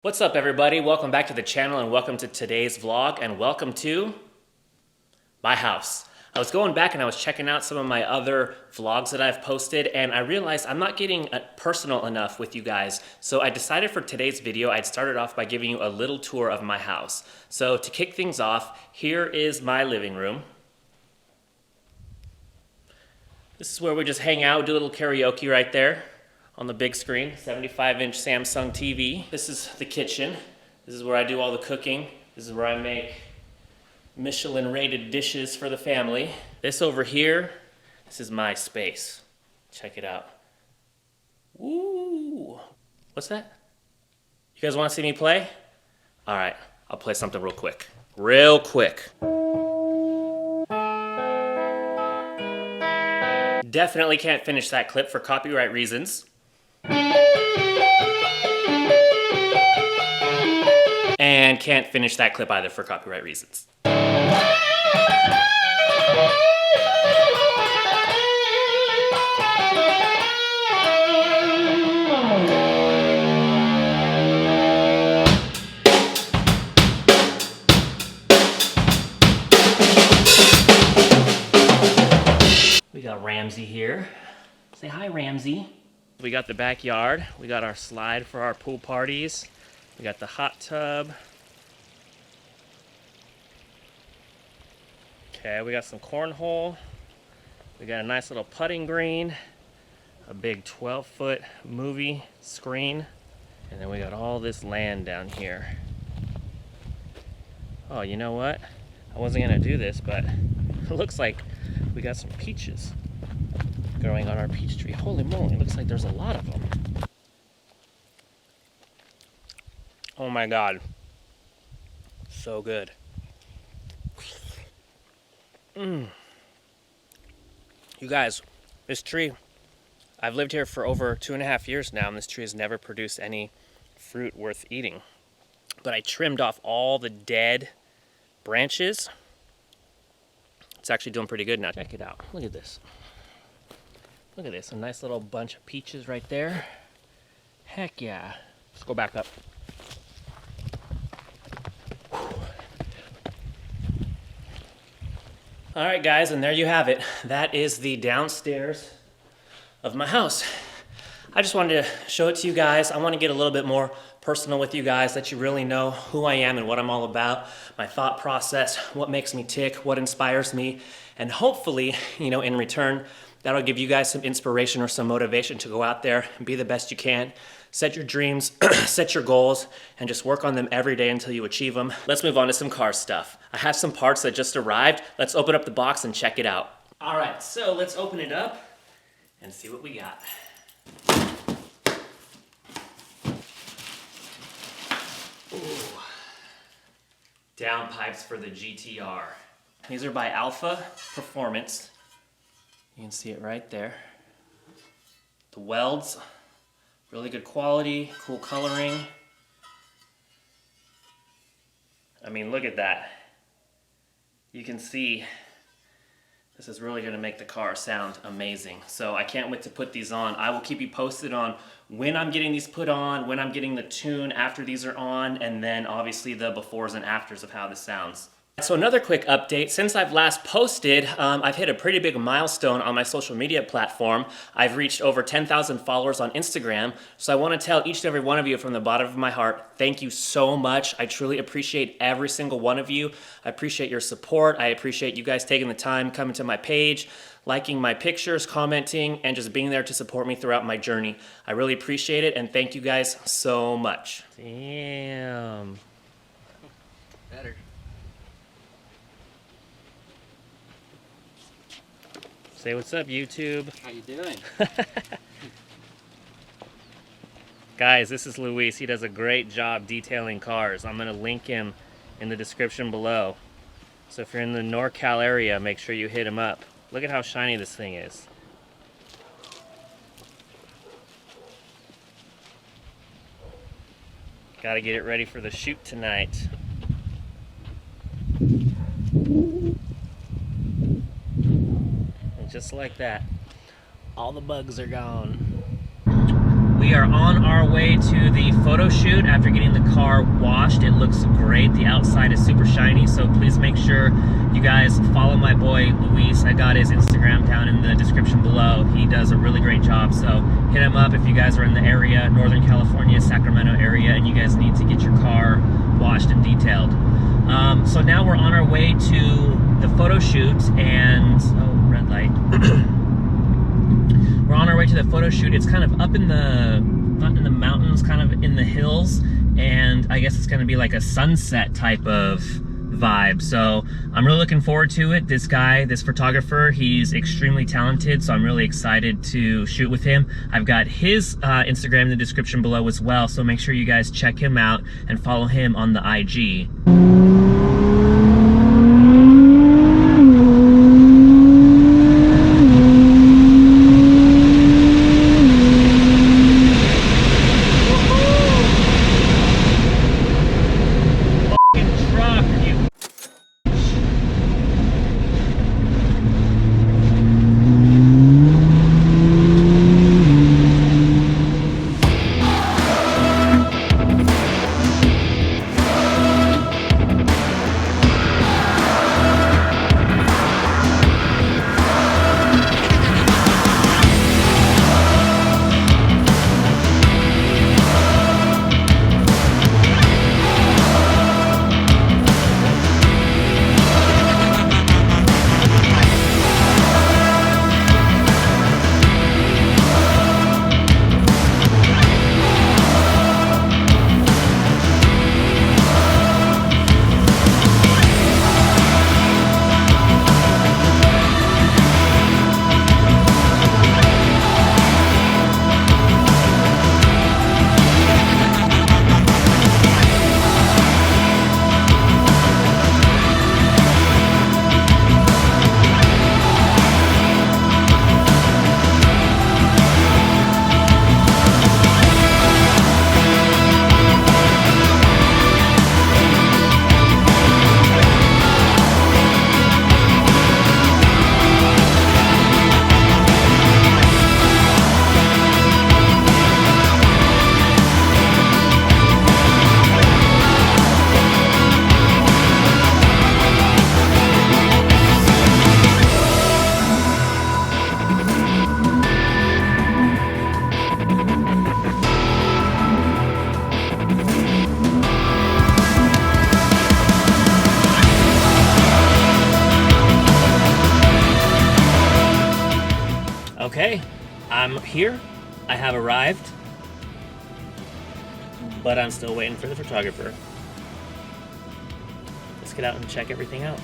What's up everybody? Welcome back to the channel and welcome to today's vlog and welcome to my house. I was going back and I was checking out some of my other vlogs that I've posted and I realized I'm not getting personal enough with you guys. So I decided for today's video I'd start it off by giving you a little tour of my house. So to kick things off, here is my living room. This is where we just hang out, do a little karaoke right there. On the big screen, 75-inch Samsung TV. This is the kitchen. This is where I do all the cooking. This is where I make Michelin-rated dishes for the family. This over here, this is my space. Check it out. Woo! What's that? You guys want to see me play? All right, I'll play something real quick. Real quick. Definitely can't finish that clip for copyright reasons. And can't finish that clip either for copyright reasons. We got Ramsey here. Say hi, Ramsey. We got the backyard. We got our slide for our pool parties. We got the hot tub. Okay, we got some cornhole. We got a nice little putting green. A big 12-foot movie screen. And then we got all this land down here. Oh, you know what? I wasn't gonna do this, but it looks like we got some peaches growing on our peach tree. Holy moly, it looks like there's a lot of them. Oh my God, so good. You guys, this tree, I've lived here for over 2.5 years now, and this tree has never produced any fruit worth eating. But I trimmed off all the dead branches. It's actually doing pretty good now. Check it out, look at this. Look at this, a nice little bunch of peaches right there. Heck yeah. Let's go back up. All right, guys, and there you have it. That is the downstairs of my house. I just wanted to show it to you guys. I want to get a little bit more personal with you guys, let you really know who I am and what I'm all about, my thought process, what makes me tick, what inspires me, and hopefully, you know, in return, that'll give you guys some inspiration or some motivation to go out there and be the best you can. Set your dreams, set your goals, and just work on them every day until you achieve them. Let's move on to some car stuff. I have some parts that just arrived. Let's open up the box and check it out. All right, so let's open it up and see what we got. Ooh. Downpipes for the GTR. These are by Alpha Performance. You can see it right there. The welds, really good quality, cool coloring. I mean, look at that. You can see this is really gonna make the car sound amazing. So I can't wait to put these on. I will keep you posted on when I'm getting these put on, when I'm getting the tune after these are on, and then obviously the befores and afters of how this sounds. So another quick update, since I've last posted, I've hit a pretty big milestone on my social media platform. I've reached over 10,000 followers on Instagram, so I want to tell each and every one of you from the bottom of my heart, thank you so much. I truly appreciate every single one of you. I appreciate your support. I appreciate you guys taking the time, coming to my page, liking my pictures, commenting, and just being there to support me throughout my journey. I really appreciate it, and thank you guys so much. Damn. Better. Say what's up, YouTube. How you doing? Guys, this is Luis. He does a great job detailing cars. I'm gonna link him in the description below. So if you're in the NorCal area, make sure you hit him up. Look at how shiny this thing is. Gotta get it ready for the shoot tonight. Just like that, all the bugs are gone. We are on our way to the photo shoot after getting the car washed. It looks great. The outside is super shiny, so please make sure you guys follow my boy Luis. I got his Instagram down in the description below. He does a really great job, so hit him up if you guys are in the area, Northern California, Sacramento area, and you guys need to get your car washed and detailed. So now we're on our way to the photo shoot, and oh, red light. We're on our way to the photo shoot. It's kind of up in the, not in the mountains, kind of in the hills, and I guess it's gonna be like a sunset type of vibe. So I'm really looking forward to it. This guy, this photographer, he's extremely talented, so I'm really excited to shoot with him. I've got his Instagram in the description below as well, so make sure you guys check him out and follow him on the IG. Okay, I'm here. I have arrived, but I'm still waiting for the photographer. Let's get out and check everything out.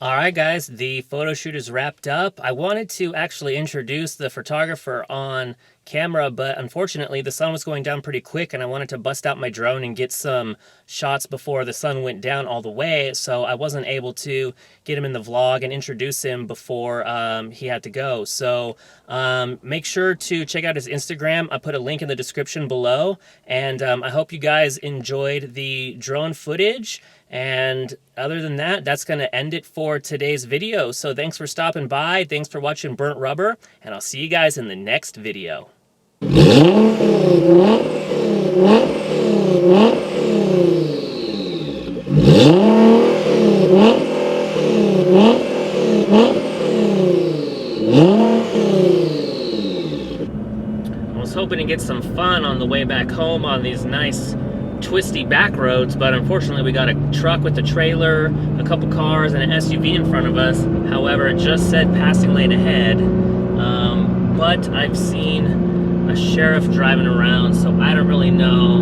Alright guys, the photo shoot is wrapped up. I wanted to actually introduce the photographer on camera, but unfortunately the sun was going down pretty quick and I wanted to bust out my drone and get some shots before the sun went down all the way, so I wasn't able to get him in the vlog and introduce him before he had to go. So make sure to check out his Instagram. I put a link in the description below, and I hope you guys enjoyed the drone footage. And other than that, that's going to end it for today's video. So thanks for stopping by. Thanks for watching Burnt Rubber. And I'll see you guys in the next video. I was hoping to get some fun on the way back home on these nice twisty back roads, but unfortunately we got a truck with a trailer, a couple cars, and an SUV in front of us. However, it just said passing lane ahead, but I've seen a sheriff driving around, so I don't really know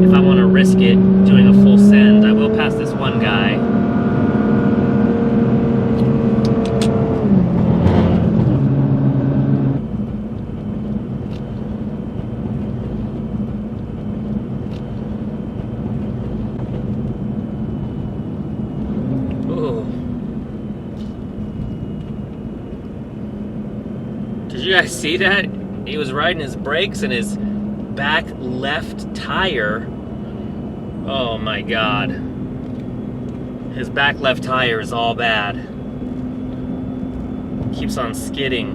if I want to risk it doing a full send. I will pass this one guy. Did you guys see that? He was riding his brakes and his back left tire. Oh my God. His back left tire is all bad. Keeps on skidding.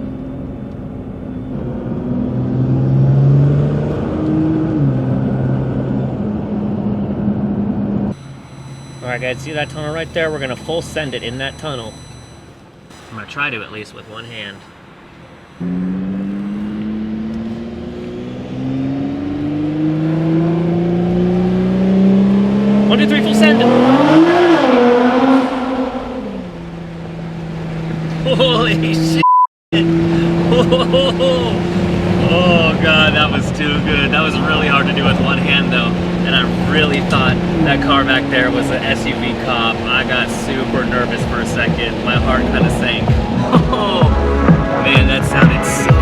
Alright guys, see that tunnel right there? We're gonna full send it in that tunnel. I'm gonna try to, at least with one hand. 1, 2, 3, full send. Holy shit. Oh God, that was too good. That was really hard to do with one hand though. And I really thought that car back there was an SUV cop. I got super nervous for a second. My heart kind of sank. Oh man, that sounded so